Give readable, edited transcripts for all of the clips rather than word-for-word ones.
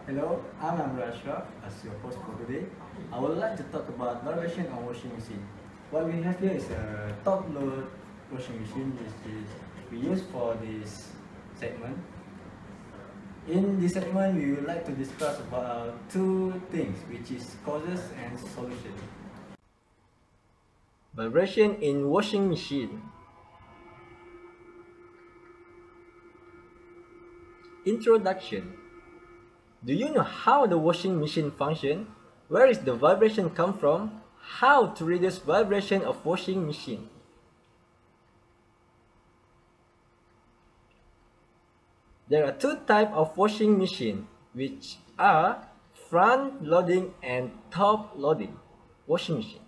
Hello, I'm Ashraf as your host for today. I would like to talk about vibration on washing machine. What we have here is a top load washing machine which is we use for this segment. In this segment, we would like to discuss about two things, which is causes and solution. Vibration in washing machine. Introduction. Do you know how the washing machine functions? Where is the vibration come from? How to reduce vibration of washing machine? There are two types of washing machine, which are front loading and top loading washing machine.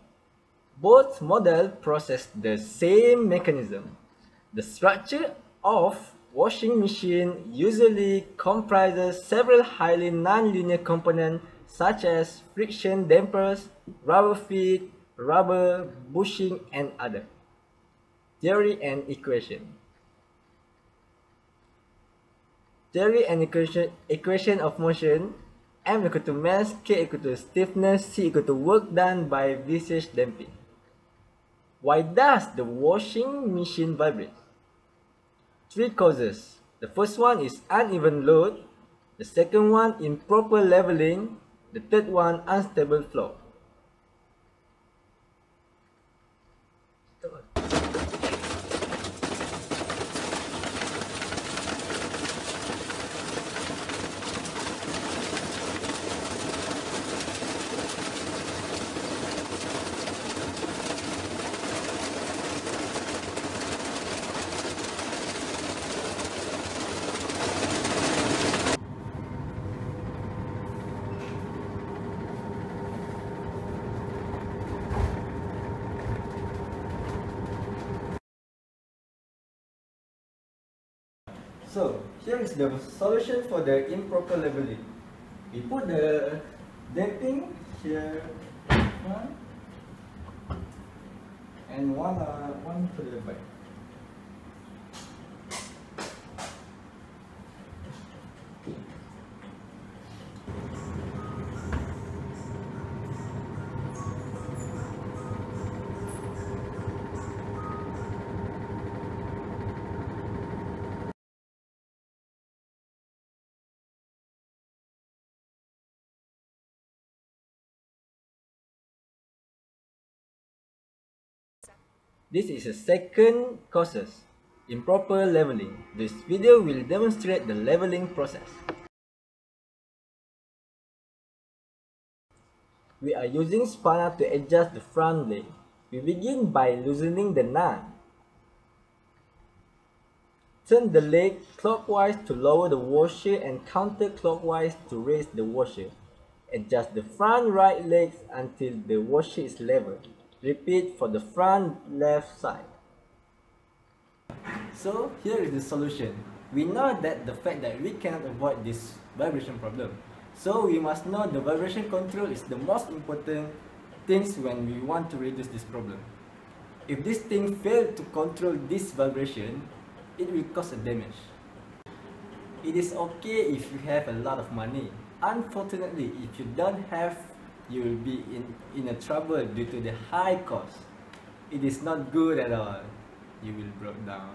Both models process the same mechanism. The structure of washing machine usually comprises several highly non-linear components such as friction dampers, rubber feet, rubber bushing, and other. Theory and equation. Theory and equation of motion: M equal to mass, K equal to stiffness, C equal to work done by viscous damping. Why does the washing machine vibrate? Three causes. The first one is uneven load, the second one improper leveling, the third one unstable flow. So, here is the solution for the improper leveling. We put the damping here, and one to the back. This is a second causes, improper leveling. This video will demonstrate the leveling process. We are using spanner to adjust the front leg. We begin by loosening the nut. Turn the leg clockwise to lower the washer and counterclockwise to raise the washer. Adjust the front right leg until the washer is level. Repeat for the front left side. So here is the solution. We know that the fact that we cannot avoid this vibration problem. So we must know the vibration control is the most important things when we want to reduce this problem. If this thing fails to control this vibration, it will cause a damage. It is okay if you have a lot of money. Unfortunately, if you don't have, you will be in a trouble due to the high cost. It is not good at all. You will break down.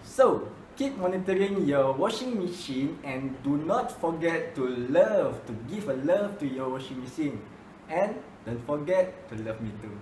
So, keep monitoring your washing machine and do not forget to give a love to your washing machine. And don't forget to love me too.